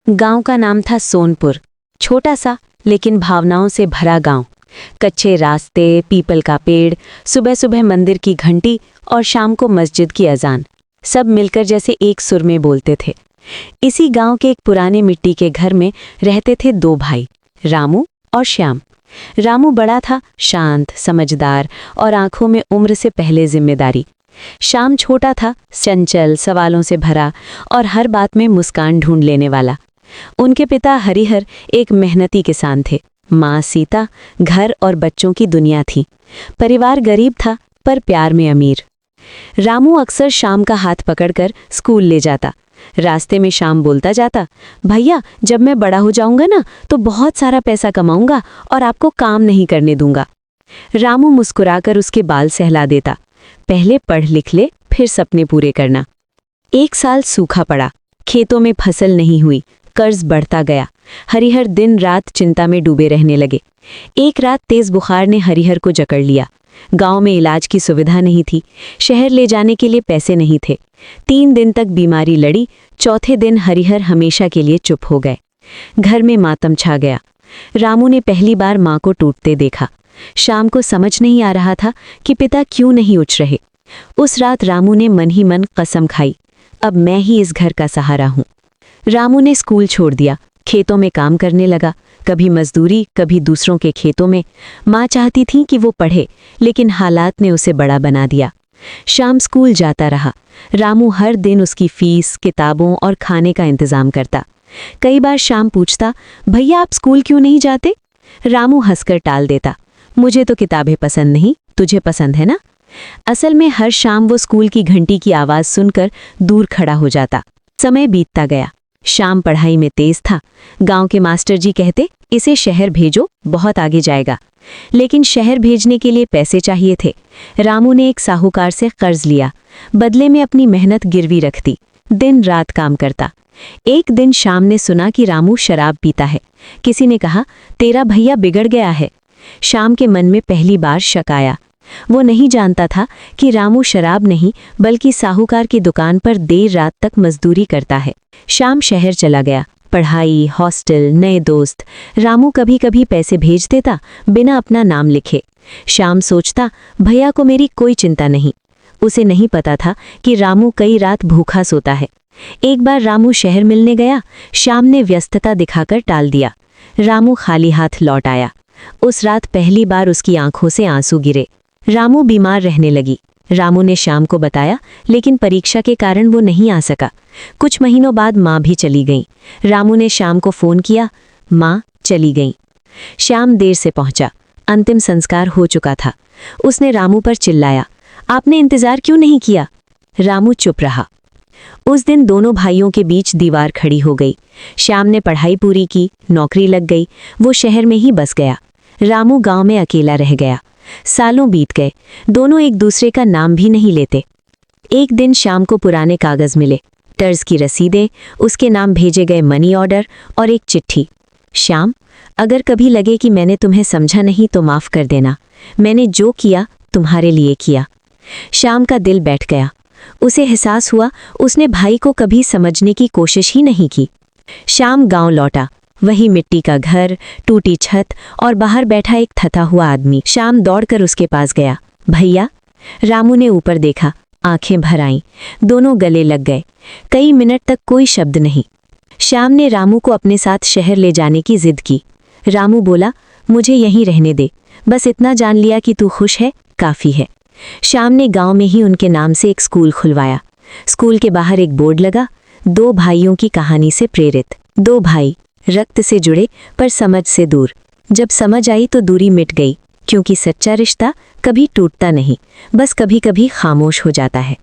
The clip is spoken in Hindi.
गांव का नाम था सोनपुर। छोटा सा लेकिन भावनाओं से भरा गांव। कच्चे रास्ते, पीपल का पेड़, सुबह सुबह मंदिर की घंटी और शाम को मस्जिद की अजान, सब मिलकर जैसे एक सुर में बोलते थे। इसी गांव के एक पुराने मिट्टी के घर में रहते थे दो भाई, रामू और श्याम। रामू बड़ा था, शांत, समझदार और आंखों में उम्र से पहले जिम्मेदारी। श्याम छोटा था, चंचल, सवालों से भरा और हर बात में मुस्कान ढूंढ लेने वाला। उनके पिता हरिहर एक मेहनती किसान थे। माँ सीता घर और बच्चों की दुनिया थी। परिवार गरीब था पर प्यार में अमीर। रामू अक्सर शाम का हाथ पकड़कर स्कूल ले जाता। रास्ते में शाम बोलता जाता, भैया जब मैं बड़ा हो जाऊंगा ना तो बहुत सारा पैसा कमाऊंगा और आपको काम नहीं करने दूंगा। रामू मुस्कुराकर उसके बाल सहला देता, पहले पढ़ लिख ले फिर सपने पूरे करना। एक साल सूखा पड़ा, खेतों में फसल नहीं हुई, कर्ज बढ़ता गया। हरिहर दिन रात चिंता में डूबे रहने लगे। एक रात तेज बुखार ने हरिहर को जकड़ लिया। गांव में इलाज की सुविधा नहीं थी, शहर ले जाने के लिए पैसे नहीं थे। 3 दिन तक बीमारी लड़ी। चौथे दिन हरिहर हमेशा के लिए चुप हो गए। घर में मातम छा गया। रामू ने पहली बार माँ को टूटते देखा। शाम को समझ नहीं आ रहा था कि पिता क्यों नहीं उठ रहे। उस रात रामू ने मन ही मन कसम खाई, अब मैं ही इस घर का सहारा हूँ। रामू ने स्कूल छोड़ दिया, खेतों में काम करने लगा, कभी मजदूरी कभी दूसरों के खेतों में। माँ चाहती थी कि वो पढ़े, लेकिन हालात ने उसे बड़ा बना दिया। शाम स्कूल जाता रहा। रामू हर दिन उसकी फीस, किताबों और खाने का इंतजाम करता। कई बार शाम पूछता, भैया आप स्कूल क्यों नहीं जाते? रामू हंसकर टाल देता, मुझे तो किताबें पसंद नहीं, तुझे पसंद है ना? असल में हर शाम वो स्कूल की घंटी की आवाज़ सुनकर दूर खड़ा हो जाता। समय बीतता गया। शाम पढ़ाई में तेज था। गांव के मास्टर जी कहते, इसे शहर भेजो, बहुत आगे जाएगा। लेकिन शहर भेजने के लिए पैसे चाहिए थे। रामू ने एक साहूकार से कर्ज लिया, बदले में अपनी मेहनत गिरवी रख दी। दिन रात काम करता। एक दिन शाम ने सुना कि रामू शराब पीता है। किसी ने कहा, तेरा भैया बिगड़ गया है। शाम के मन में पहली बार शक आया। वो नहीं जानता था कि रामू शराब नहीं बल्कि साहूकार की दुकान पर देर रात तक मजदूरी करता है। शाम शहर चला गया। पढ़ाई, हॉस्टल, नए दोस्त। रामू कभी कभी पैसे भेज देता बिना अपना नाम लिखे। शाम सोचता, भैया को मेरी कोई चिंता नहीं। उसे नहीं पता था कि रामू कई रात भूखा सोता है। एक बार रामू शहर मिलने गया। शाम ने व्यस्तता दिखाकर टाल दिया। रामू खाली हाथ लौट आया। उस रात पहली बार उसकी आंखों से आंसू गिरे। रामू बीमार रहने लगी। रामू ने शाम को बताया, लेकिन परीक्षा के कारण वो नहीं आ सका। कुछ महीनों बाद माँ भी चली गई। रामू ने शाम को फ़ोन किया, माँ चली गई। शाम देर से पहुंचा। अंतिम संस्कार हो चुका था। उसने रामू पर चिल्लाया, आपने इंतज़ार क्यों नहीं किया? रामू चुप रहा। उस दिन दोनों भाइयों के बीच दीवार खड़ी हो गई। श्याम ने पढ़ाई पूरी की, नौकरी लग गई, वो शहर में ही बस गया। रामू गांव में अकेला रह गया। सालों बीत गए, दोनों एक दूसरे का नाम भी नहीं लेते। एक दिन शाम को पुराने कागज मिले, कर्ज की रसीदें, उसके नाम भेजे गए मनी ऑर्डर और एक चिट्ठी। श्याम, अगर कभी लगे कि मैंने तुम्हें समझा नहीं तो माफ़ कर देना। मैंने जो किया तुम्हारे लिए किया। श्याम का दिल बैठ गया। उसे एहसास हुआ उसने भाई को कभी समझने की कोशिश ही नहीं की। श्याम गांव लौटा। वही मिट्टी का घर, टूटी छत और बाहर बैठा एक थका हुआ आदमी। श्याम दौड़कर उसके पास गया। भैया? रामू ने ऊपर देखा, आंखें भर आईं। दोनों गले लग गए। कई मिनट तक कोई शब्द नहीं। श्याम ने रामू को अपने साथ शहर ले जाने की जिद की। रामू बोला, मुझे यहीं रहने दे, बस इतना जान लिया कि तू खुश है, काफ़ी है। श्याम ने गांव में ही उनके नाम से एक स्कूल खुलवाया। स्कूल के बाहर एक बोर्ड लगा, 2 भाइयों की कहानी से प्रेरित। 2 भाई, रक्त से जुड़े पर समझ से दूर। जब समझ आई तो दूरी मिट गई, क्योंकि सच्चा रिश्ता कभी टूटता नहीं, बस कभी कभी खामोश हो जाता है।